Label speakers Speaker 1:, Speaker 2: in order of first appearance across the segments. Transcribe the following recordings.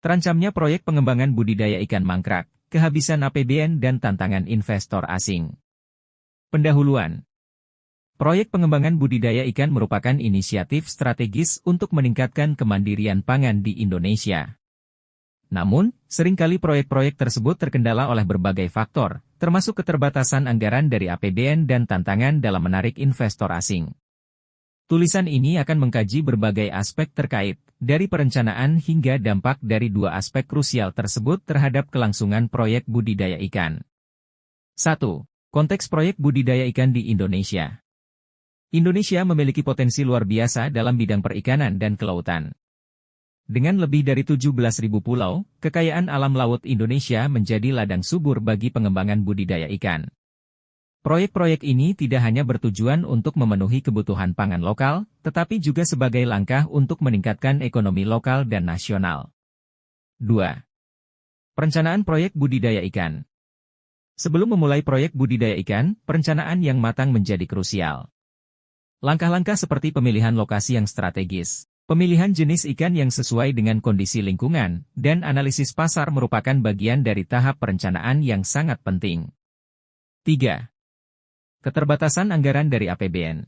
Speaker 1: Terancamnya proyek pengembangan budidaya ikan mangkrak, kehabisan APBN dan tantangan investor asing. Pendahuluan. Proyek pengembangan budidaya ikan merupakan inisiatif strategis untuk meningkatkan kemandirian pangan di Indonesia. Namun, seringkali proyek-proyek tersebut terkendala oleh berbagai faktor, termasuk keterbatasan anggaran dari APBN dan tantangan dalam menarik investor asing. Tulisan ini akan mengkaji berbagai aspek terkait, dari perencanaan hingga dampak dari dua aspek krusial tersebut terhadap kelangsungan proyek budidaya ikan. 1. Konteks proyek budidaya ikan di Indonesia. Indonesia memiliki potensi luar biasa dalam bidang perikanan dan kelautan. Dengan lebih dari 17.000 pulau, kekayaan alam laut Indonesia menjadi ladang subur bagi pengembangan budidaya ikan. Proyek-proyek ini tidak hanya bertujuan untuk memenuhi kebutuhan pangan lokal, tetapi juga sebagai langkah untuk meningkatkan ekonomi lokal dan nasional. 2. Perencanaan proyek budidaya ikan. Sebelum memulai proyek budidaya ikan, perencanaan yang matang menjadi krusial. Langkah-langkah seperti pemilihan lokasi yang strategis, pemilihan jenis ikan yang sesuai dengan kondisi lingkungan, dan analisis pasar merupakan bagian dari tahap perencanaan yang sangat penting. 3. Keterbatasan anggaran dari APBN.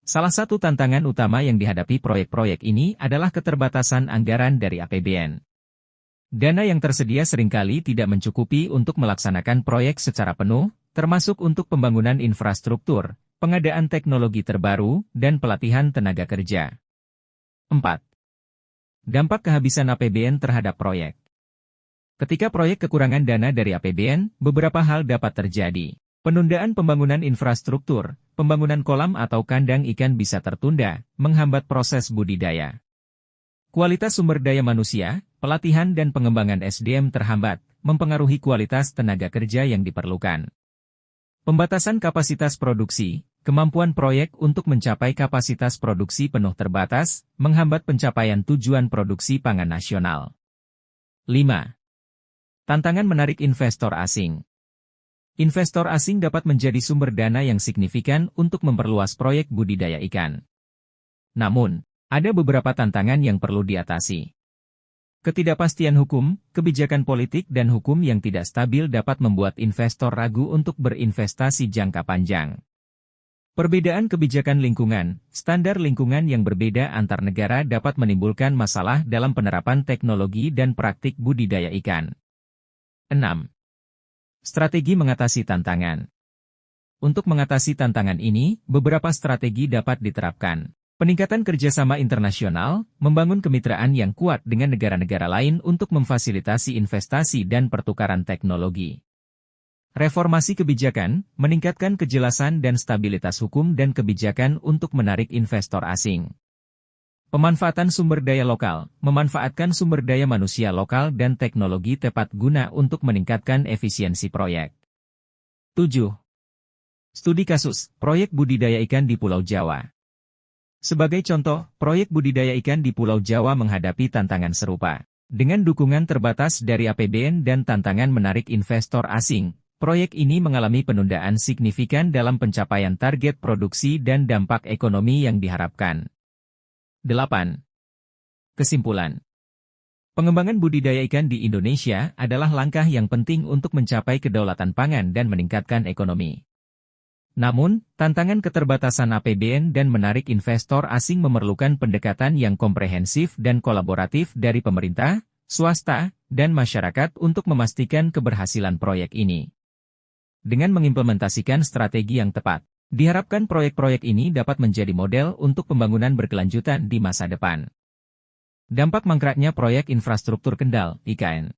Speaker 1: Salah satu tantangan utama yang dihadapi proyek-proyek ini adalah keterbatasan anggaran dari APBN. Dana yang tersedia seringkali tidak mencukupi untuk melaksanakan proyek secara penuh, termasuk untuk pembangunan infrastruktur, pengadaan teknologi terbaru, dan pelatihan tenaga kerja. 4. Dampak kehabisan APBN terhadap proyek. Ketika proyek kekurangan dana dari APBN, beberapa hal dapat terjadi. Penundaan pembangunan infrastruktur, pembangunan kolam atau kandang ikan bisa tertunda, menghambat proses budidaya. Kualitas sumber daya manusia, pelatihan dan pengembangan SDM terhambat, mempengaruhi kualitas tenaga kerja yang diperlukan. Pembatasan kapasitas produksi, kemampuan proyek untuk mencapai kapasitas produksi penuh terbatas, menghambat pencapaian tujuan produksi pangan nasional. 5. Tantangan menarik investor asing. Investor asing dapat menjadi sumber dana yang signifikan untuk memperluas proyek budidaya ikan. Namun, ada beberapa tantangan yang perlu diatasi. Ketidakpastian hukum, kebijakan politik dan hukum yang tidak stabil dapat membuat investor ragu untuk berinvestasi jangka panjang. Perbedaan kebijakan lingkungan, standar lingkungan yang berbeda antar negara dapat menimbulkan masalah dalam penerapan teknologi dan praktik budidaya ikan. 6. Strategi mengatasi tantangan. Untuk mengatasi tantangan ini, beberapa strategi dapat diterapkan. Peningkatan kerjasama internasional, membangun kemitraan yang kuat dengan negara-negara lain untuk memfasilitasi investasi dan pertukaran teknologi. Reformasi kebijakan, meningkatkan kejelasan dan stabilitas hukum dan kebijakan untuk menarik investor asing. Pemanfaatan sumber daya lokal, memanfaatkan sumber daya manusia lokal dan teknologi tepat guna untuk meningkatkan efisiensi proyek. 7. Studi kasus, proyek budidaya ikan di Pulau Jawa. Sebagai contoh, proyek budidaya ikan di Pulau Jawa menghadapi tantangan serupa. Dengan dukungan terbatas dari APBN dan tantangan menarik investor asing, proyek ini mengalami penundaan signifikan dalam pencapaian target produksi dan dampak ekonomi yang diharapkan. 8. Kesimpulan. Pengembangan budidaya ikan di Indonesia adalah langkah yang penting untuk mencapai kedaulatan pangan dan meningkatkan ekonomi. Namun, tantangan keterbatasan APBN dan menarik investor asing memerlukan pendekatan yang komprehensif dan kolaboratif dari pemerintah, swasta, dan masyarakat untuk memastikan keberhasilan proyek ini. Dengan mengimplementasikan strategi yang tepat, diharapkan proyek-proyek ini dapat menjadi model untuk pembangunan berkelanjutan di masa depan. Dampak mangkraknya proyek infrastruktur Kendal, IKN.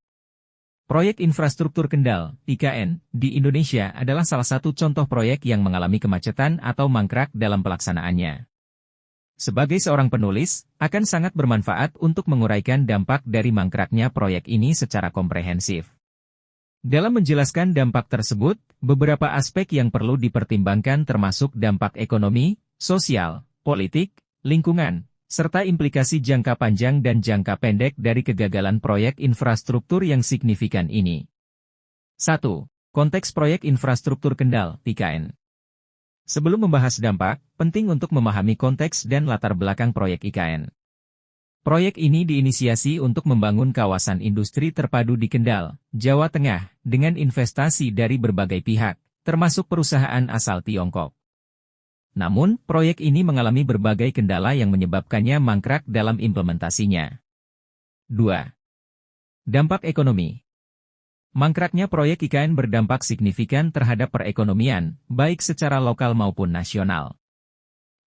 Speaker 1: Proyek infrastruktur Kendal, IKN, di Indonesia adalah salah satu contoh proyek yang mengalami kemacetan atau mangkrak dalam pelaksanaannya. Sebagai seorang penulis, akan sangat bermanfaat untuk menguraikan dampak dari mangkraknya proyek ini secara komprehensif. Dalam menjelaskan dampak tersebut, beberapa aspek yang perlu dipertimbangkan termasuk dampak ekonomi, sosial, politik, lingkungan, serta implikasi jangka panjang dan jangka pendek dari kegagalan proyek infrastruktur yang signifikan ini. 1. Konteks proyek infrastruktur Kendal, IKN. Sebelum membahas dampak, penting untuk memahami konteks dan latar belakang proyek IKN. Proyek ini diinisiasi untuk membangun kawasan industri terpadu di Kendal, Jawa Tengah, dengan investasi dari berbagai pihak, termasuk perusahaan asal Tiongkok. Namun, proyek ini mengalami berbagai kendala yang menyebabkannya mangkrak dalam implementasinya. 2. Dampak ekonomi. Mangkraknya proyek IKN berdampak signifikan terhadap perekonomian, baik secara lokal maupun nasional.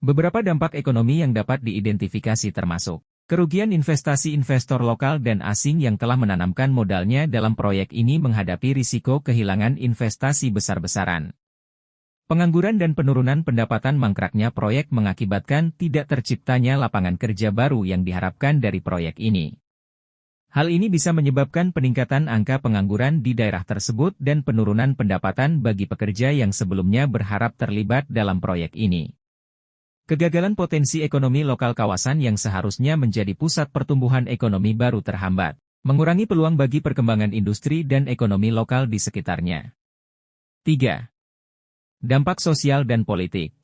Speaker 1: Beberapa dampak ekonomi yang dapat diidentifikasi termasuk kerugian investasi investor lokal dan asing yang telah menanamkan modalnya dalam proyek ini menghadapi risiko kehilangan investasi besar-besaran. Pengangguran dan penurunan pendapatan. Mangkraknya proyek mengakibatkan tidak terciptanya lapangan kerja baru yang diharapkan dari proyek ini. Hal ini bisa menyebabkan peningkatan angka pengangguran di daerah tersebut dan penurunan pendapatan bagi pekerja yang sebelumnya berharap terlibat dalam proyek ini. Kegagalan potensi ekonomi lokal. Kawasan yang seharusnya menjadi pusat pertumbuhan ekonomi baru terhambat, mengurangi peluang bagi perkembangan industri dan ekonomi lokal di sekitarnya. 3. Dampak sosial dan politik.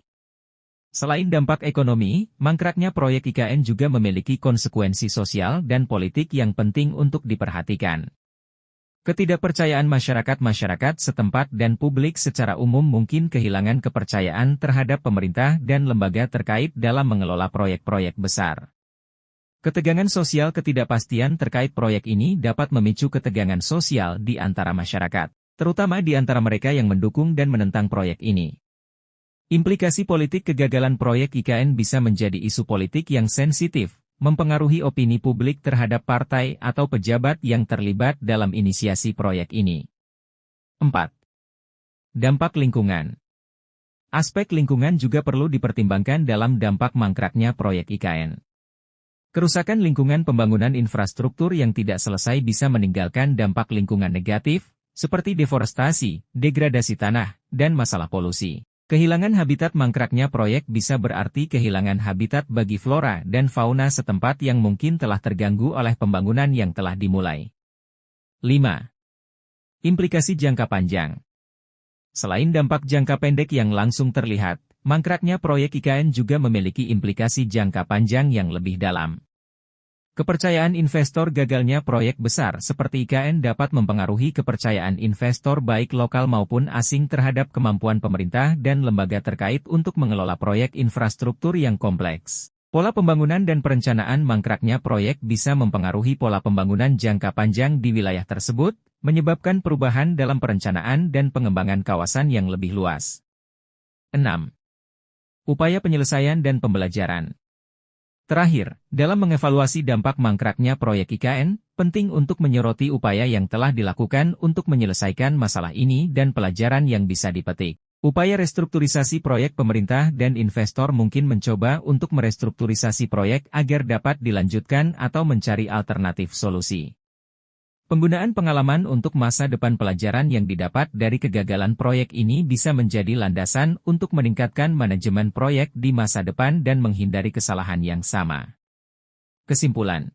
Speaker 1: Selain dampak ekonomi, mangkraknya proyek IKN juga memiliki konsekuensi sosial dan politik yang penting untuk diperhatikan. Ketidakpercayaan masyarakat setempat dan publik secara umum mungkin kehilangan kepercayaan terhadap pemerintah dan lembaga terkait dalam mengelola proyek-proyek besar. Ketegangan sosial. Ketidakpastian terkait proyek ini dapat memicu ketegangan sosial di antara masyarakat, terutama di antara mereka yang mendukung dan menentang proyek ini. Implikasi politik. Kegagalan proyek IKN bisa menjadi isu politik yang sensitif, mempengaruhi opini publik terhadap partai atau pejabat yang terlibat dalam inisiasi proyek ini. 4. Dampak lingkungan. Aspek lingkungan juga perlu dipertimbangkan dalam dampak mangkraknya proyek IKN. Kerusakan lingkungan. Pembangunan infrastruktur yang tidak selesai bisa meninggalkan dampak lingkungan negatif, seperti deforestasi, degradasi tanah, dan masalah polusi. Kehilangan habitat. Mangkraknya proyek bisa berarti kehilangan habitat bagi flora dan fauna setempat yang mungkin telah terganggu oleh pembangunan yang telah dimulai. 5. Implikasi jangka panjang. Selain dampak jangka pendek yang langsung terlihat, mangkraknya proyek IKN juga memiliki implikasi jangka panjang yang lebih dalam. Kepercayaan investor. Gagalnya proyek besar seperti IKN dapat mempengaruhi kepercayaan investor baik lokal maupun asing terhadap kemampuan pemerintah dan lembaga terkait untuk mengelola proyek infrastruktur yang kompleks. Pola pembangunan dan perencanaan. Mangkraknya proyek bisa mempengaruhi pola pembangunan jangka panjang di wilayah tersebut, menyebabkan perubahan dalam perencanaan dan pengembangan kawasan yang lebih luas. 6. Upaya penyelesaian dan pembelajaran. Terakhir, dalam mengevaluasi dampak mangkraknya proyek IKN, penting untuk menyoroti upaya yang telah dilakukan untuk menyelesaikan masalah ini dan pelajaran yang bisa dipetik. Upaya restrukturisasi proyek. Pemerintah dan investor mungkin mencoba untuk merestrukturisasi proyek agar dapat dilanjutkan atau mencari alternatif solusi. Penggunaan pengalaman untuk masa depan. Pelajaran yang didapat dari kegagalan proyek ini bisa menjadi landasan untuk meningkatkan manajemen proyek di masa depan dan menghindari kesalahan yang sama. Kesimpulan.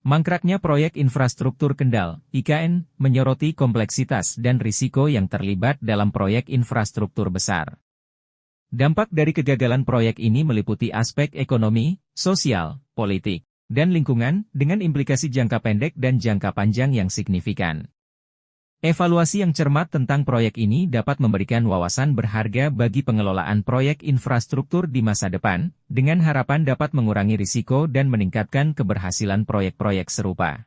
Speaker 1: Mangkraknya proyek infrastruktur Kendal, IKN, menyoroti kompleksitas dan risiko yang terlibat dalam proyek infrastruktur besar. Dampak dari kegagalan proyek ini meliputi aspek ekonomi, sosial, politik, dan lingkungan, dengan implikasi jangka pendek dan jangka panjang yang signifikan. Evaluasi yang cermat tentang proyek ini dapat memberikan wawasan berharga bagi pengelolaan proyek infrastruktur di masa depan, dengan harapan dapat mengurangi risiko dan meningkatkan keberhasilan proyek-proyek serupa.